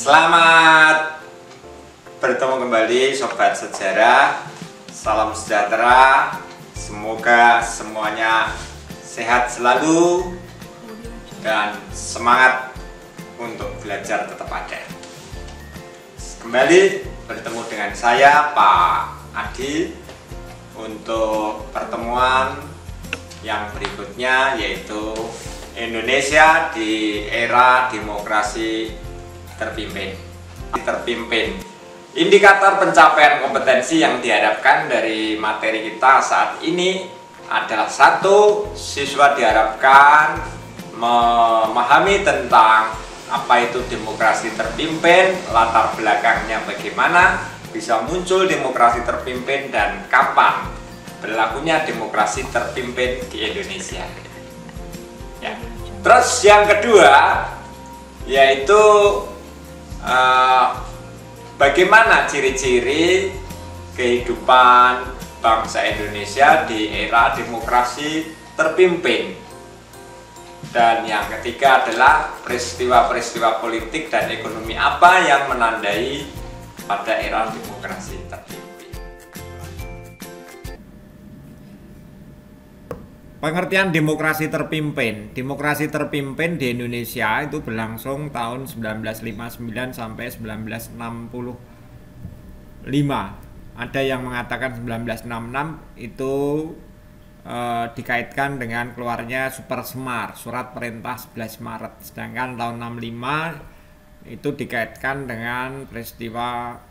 Selamat bertemu kembali Sobat Sejarah. Salam sejahtera. Semoga semuanya sehat selalu dan semangat untuk belajar tetap ada. Kembali bertemu dengan saya Pak Adi untuk pertemuan yang berikutnya, yaitu Indonesia di era demokrasi terpimpin. Indikator pencapaian kompetensi yang diharapkan dari materi kita saat ini adalah: satu, siswa diharapkan memahami tentang apa itu demokrasi terpimpin, latar belakangnya bagaimana bisa muncul demokrasi terpimpin, dan kapan berlakunya demokrasi terpimpin di Indonesia. Ya. Terus yang kedua yaitu bagaimana ciri-ciri kehidupan bangsa Indonesia di era demokrasi terpimpin. Dan yang ketiga adalah peristiwa-peristiwa politik dan ekonomi apa yang menandai pada era demokrasi terpimpin. Pengertian demokrasi terpimpin. Demokrasi terpimpin di Indonesia itu berlangsung tahun 1959 sampai 1965. Ada yang mengatakan 1966 itu dikaitkan dengan keluarnya Super Semar, Surat Perintah 11 Maret. Sedangkan tahun 65 itu dikaitkan dengan peristiwa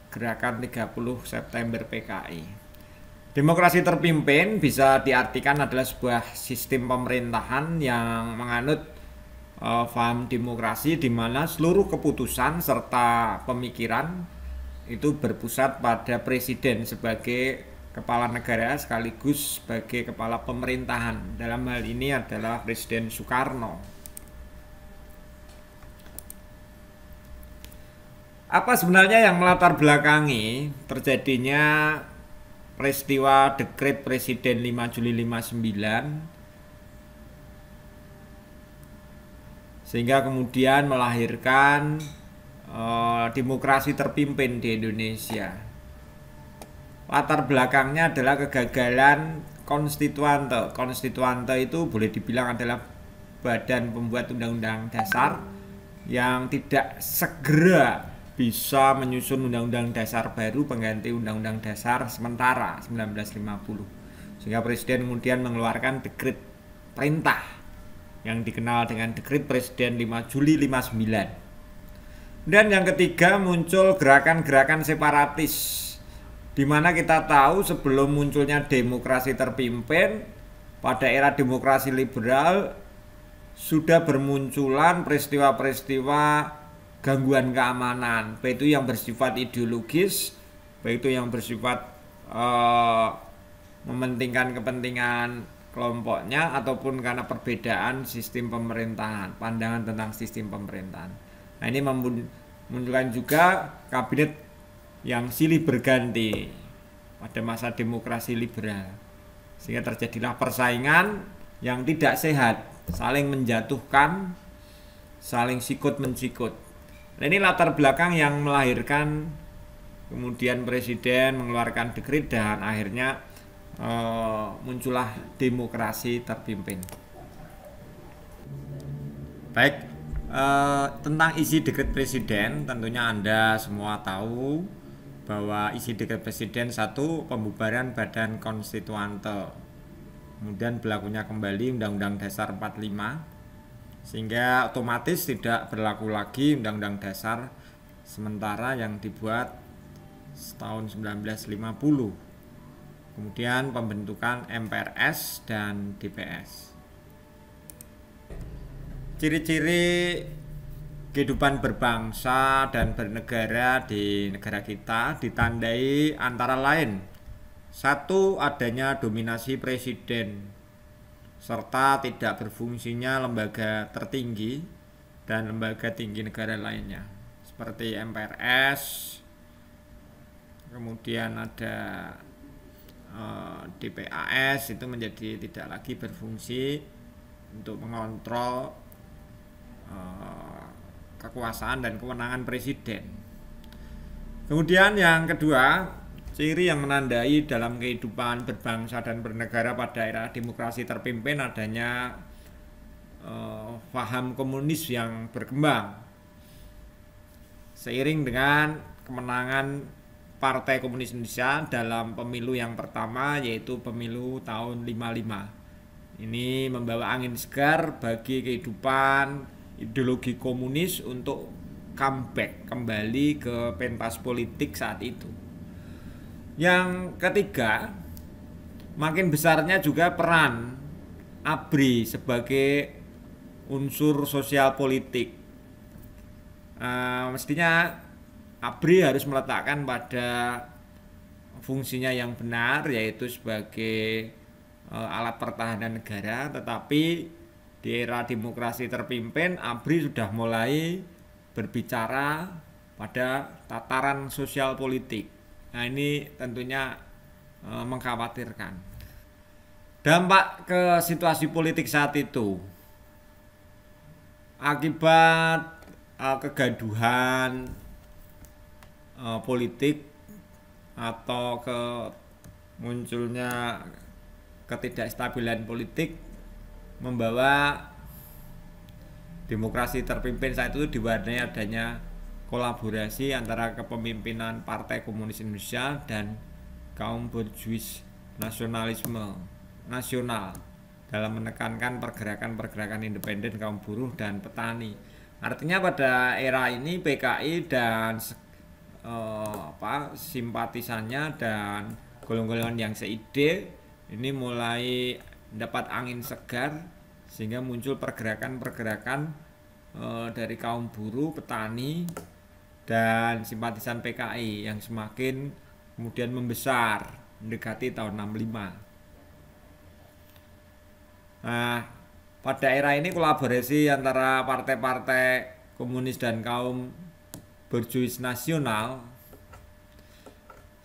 Gerakan 30 September PKI. Demokrasi terpimpin bisa diartikan adalah sebuah sistem pemerintahan yang menganut paham demokrasi, di mana seluruh keputusan serta pemikiran itu berpusat pada presiden sebagai kepala negara sekaligus sebagai kepala pemerintahan. Dalam hal ini adalah Presiden Soekarno. Apa sebenarnya yang melatar belakangi terjadinya peristiwa Dekret Presiden 5 Juli 59 sehingga kemudian melahirkan demokrasi terpimpin di Indonesia? Latar belakangnya adalah kegagalan konstituante. Konstituante itu boleh dibilang adalah badan pembuat undang-undang dasar yang tidak segera bisa menyusun undang-undang dasar baru pengganti undang-undang dasar sementara 1950, sehingga presiden kemudian mengeluarkan dekret perintah yang dikenal dengan Dekret Presiden 5 Juli 59. Dan yang ketiga muncul gerakan-gerakan separatis, di mana kita tahu sebelum munculnya demokrasi terpimpin pada era demokrasi liberal sudah bermunculan peristiwa-peristiwa gangguan keamanan, baik itu yang bersifat ideologis, baik itu yang bersifat mementingkan kepentingan kelompoknya, ataupun karena perbedaan sistem pemerintahan, pandangan tentang sistem pemerintahan. Nah, ini memunculkan juga kabinet yang silih berganti pada masa demokrasi liberal, sehingga terjadilah persaingan yang tidak sehat, saling menjatuhkan, saling sikut mensikut. Nah, ini latar belakang yang melahirkan kemudian presiden mengeluarkan dekret dan akhirnya muncullah demokrasi terpimpin. Baik, tentang isi dekret presiden, tentunya Anda semua tahu bahwa isi dekret presiden: satu, pembubaran badan konstituante, kemudian berlakunya kembali Undang-Undang Dasar 45, sehingga otomatis tidak berlaku lagi Undang-Undang Dasar sementara yang dibuat tahun 1950. Kemudian pembentukan MPRS dan DPS. Ciri-ciri kehidupan berbangsa dan bernegara di negara kita ditandai antara lain: satu, adanya dominasi presiden serta tidak berfungsinya lembaga tertinggi dan lembaga tinggi negara lainnya seperti MPRS. Kemudian ada DPAS, itu menjadi tidak lagi berfungsi untuk mengontrol kekuasaan dan kewenangan presiden. Kemudian yang kedua, ciri yang menandai dalam kehidupan berbangsa dan bernegara pada era demokrasi terpimpin adanya paham komunis yang berkembang. Seiring dengan kemenangan Partai Komunis Indonesia dalam pemilu yang pertama, yaitu pemilu tahun 55. Ini membawa angin segar bagi kehidupan ideologi komunis untuk comeback kembali ke pentas politik saat itu. Yang ketiga, makin besarnya juga peran ABRI sebagai unsur sosial politik. Mestinya ABRI harus meletakkan pada fungsinya yang benar, yaitu sebagai alat pertahanan negara. Tetapi di era demokrasi terpimpin, ABRI sudah mulai berbicara pada tataran sosial politik. Nah, ini tentunya mengkhawatirkan. Dampak ke situasi politik saat itu akibat kegaduhan politik atau munculnya ketidakstabilan politik membawa demokrasi terpimpin saat itu diwarnai adanya kolaborasi antara kepemimpinan Partai Komunis Indonesia dan kaum borjuis nasionalisme nasional dalam menekankan pergerakan-pergerakan independen kaum buruh dan petani. Artinya pada era ini PKI dan simpatisannya dan golongan-golongan yang seide ini mulai dapat angin segar, sehingga muncul pergerakan-pergerakan dari kaum buruh, petani, dan simpatisan PKI yang semakin kemudian membesar mendekati tahun 65. Nah, pada era ini kolaborasi antara partai-partai komunis dan kaum borjuis nasional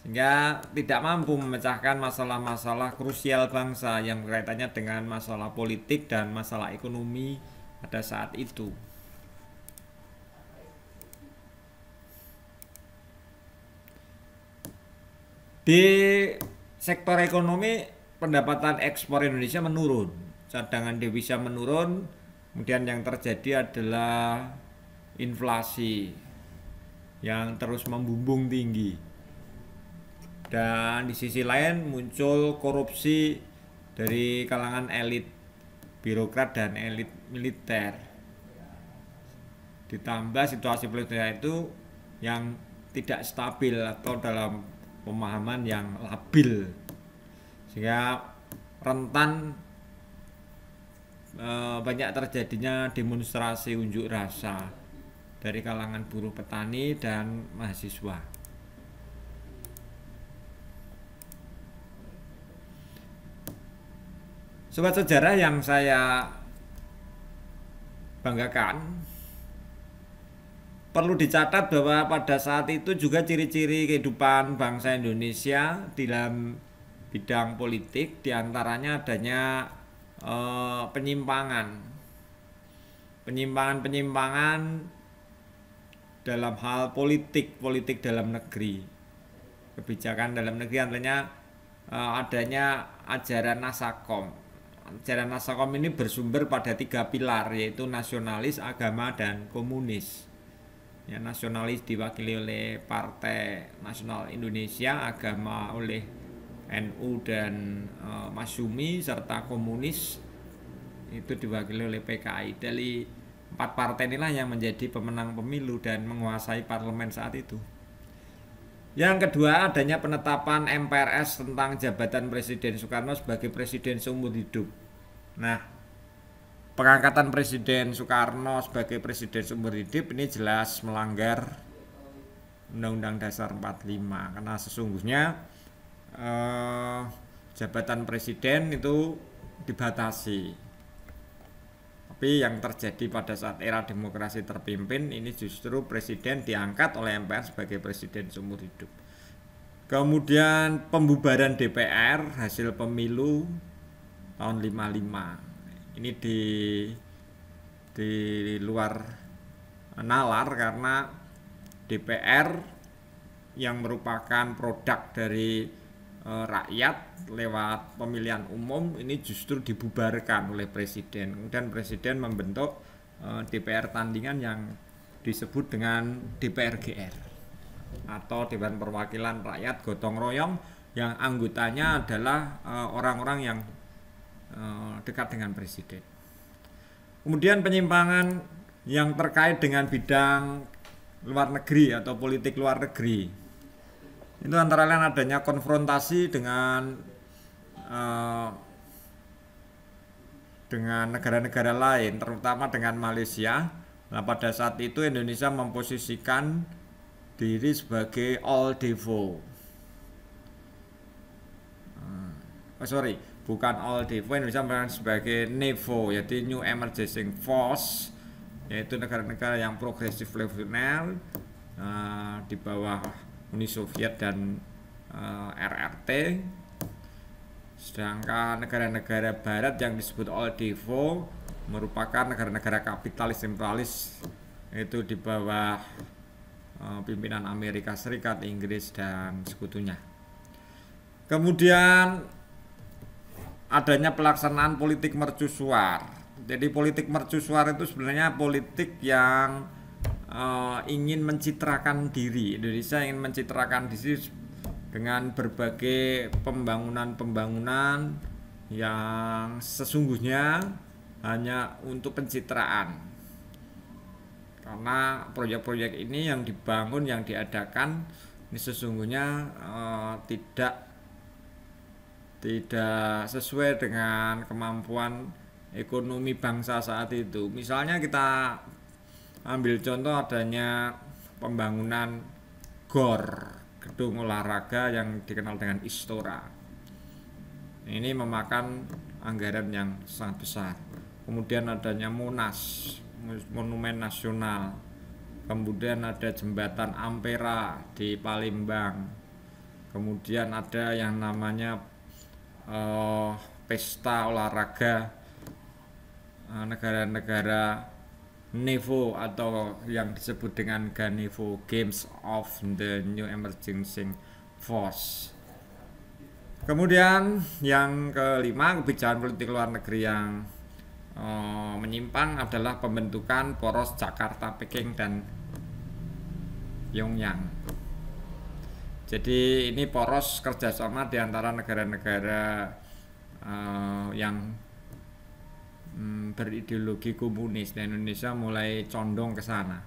sehingga tidak mampu memecahkan masalah-masalah krusial bangsa yang berkaitannya dengan masalah politik dan masalah ekonomi pada saat itu. Di sektor ekonomi, pendapatan ekspor Indonesia menurun, cadangan devisa menurun, kemudian yang terjadi adalah inflasi yang terus membumbung tinggi. Dan di sisi lain muncul korupsi dari kalangan elit birokrat dan elit militer. Ditambah situasi politik itu yang tidak stabil atau dalam pemahaman yang labil, sehingga rentan banyak terjadinya demonstrasi unjuk rasa dari kalangan buruh, petani, dan mahasiswa. Sobat sejarah yang saya banggakan, perlu dicatat bahwa pada saat itu juga ciri-ciri kehidupan bangsa Indonesia dalam bidang politik, diantaranya adanya penyimpangan dalam hal politik dalam negeri, kebijakan dalam negeri, artinya adanya ajaran Nasakom. Ajaran Nasakom ini bersumber pada 3 pilar, yaitu nasionalis, agama, dan komunis. Ya, nasionalis diwakili oleh Partai Nasional Indonesia, agama oleh NU dan Masyumi, serta komunis itu diwakili oleh PKI. Dari 4 partai inilah yang menjadi pemenang pemilu dan menguasai parlemen saat itu. Yang kedua, adanya penetapan MPRS tentang jabatan Presiden Soekarno sebagai presiden seumur hidup. Nah, pengangkatan Presiden Soekarno sebagai presiden seumur hidup ini jelas melanggar Undang-Undang Dasar 45, karena sesungguhnya jabatan presiden itu dibatasi. Tapi yang terjadi pada saat era demokrasi terpimpin ini justru presiden diangkat oleh MPR sebagai presiden seumur hidup. Kemudian pembubaran DPR hasil pemilu tahun 55. Ini di luar nalar karena DPR yang merupakan produk dari rakyat lewat pemilihan umum ini justru dibubarkan oleh presiden. Kemudian presiden membentuk DPR tandingan yang disebut dengan DPR GR atau Dewan Perwakilan Rakyat Gotong Royong yang anggotanya adalah orang-orang yang dekat dengan presiden. Kemudian penyimpangan yang terkait dengan bidang luar negeri atau politik luar negeri itu antara lain adanya konfrontasi dengan negara-negara lain, terutama dengan Malaysia. Nah, pada saat itu Indonesia memposisikan diri sebagai all devo. Bukan all devo, Indonesia sebagai NEVO, yaitu New Emerging Force, yaitu negara-negara yang progresif revolusioner di bawah Uni Soviet dan RRT. Sedangkan negara-negara barat yang disebut all devo merupakan negara-negara kapitalis imperialis, yaitu di bawah pimpinan Amerika Serikat, Inggris dan sekutunya. Kemudian adanya pelaksanaan politik mercusuar. Jadi politik mercusuar itu sebenarnya politik yang ingin mencitrakan diri. Indonesia ingin mencitrakan diri dengan berbagai pembangunan-pembangunan yang sesungguhnya hanya untuk pencitraan. Karena proyek-proyek ini yang dibangun, yang diadakan ini sesungguhnya tidak sesuai dengan kemampuan ekonomi bangsa saat itu. Misalnya kita ambil contoh adanya pembangunan GOR, gedung olahraga yang dikenal dengan Istora. Ini memakan anggaran yang sangat besar. Kemudian adanya Monas, Monumen Nasional. Kemudian ada jembatan Ampera di Palembang. Kemudian ada yang namanya pesta olahraga negara-negara NEVO atau yang disebut dengan GANEVO, Games of the New Emerging Force. Kemudian yang kelima, kebijakan politik luar negeri yang menyimpang adalah pembentukan poros Jakarta, Peking dan Pyongyang. Jadi ini poros kerjasama di antara negara-negara yang berideologi komunis, dan Indonesia mulai condong ke sana.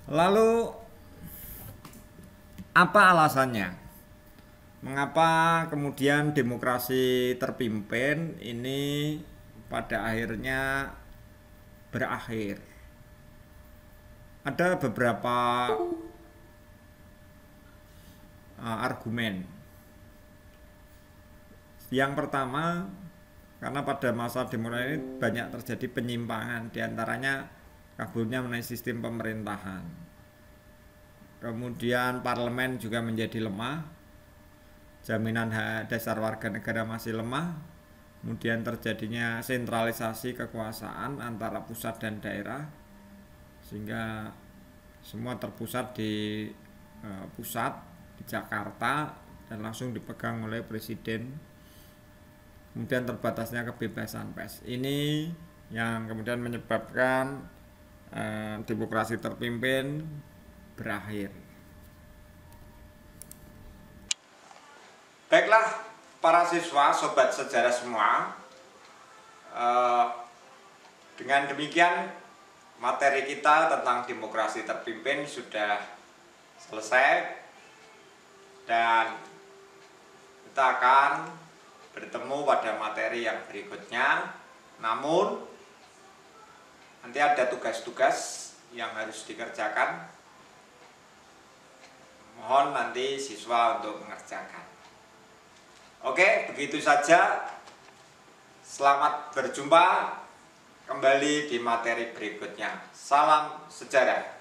Lalu apa alasannya? Mengapa kemudian demokrasi terpimpin ini pada akhirnya berakhir? Ada beberapa argumen. Yang pertama, karena pada masa demokrasi ini banyak terjadi penyimpangan, diantaranya kabulnya mengenai sistem pemerintahan. Kemudian parlemen juga menjadi lemah, jaminan hak dasar warga negara masih lemah, kemudian terjadinya sentralisasi kekuasaan antara pusat dan daerah, sehingga semua terpusat di pusat, di Jakarta, dan langsung dipegang oleh presiden. Kemudian terbatasnya kebebasan pers. Ini yang kemudian menyebabkan demokrasi terpimpin berakhir. Baiklah para siswa, sobat sejarah semua, dengan demikian materi kita tentang demokrasi terpimpin sudah selesai, dan kita akan bertemu pada materi yang berikutnya. Namun nanti ada tugas-tugas yang harus dikerjakan. Mohon nanti siswa untuk mengerjakan. Oke, begitu saja. Selamat berjumpa kembali di materi berikutnya. Salam sejarah.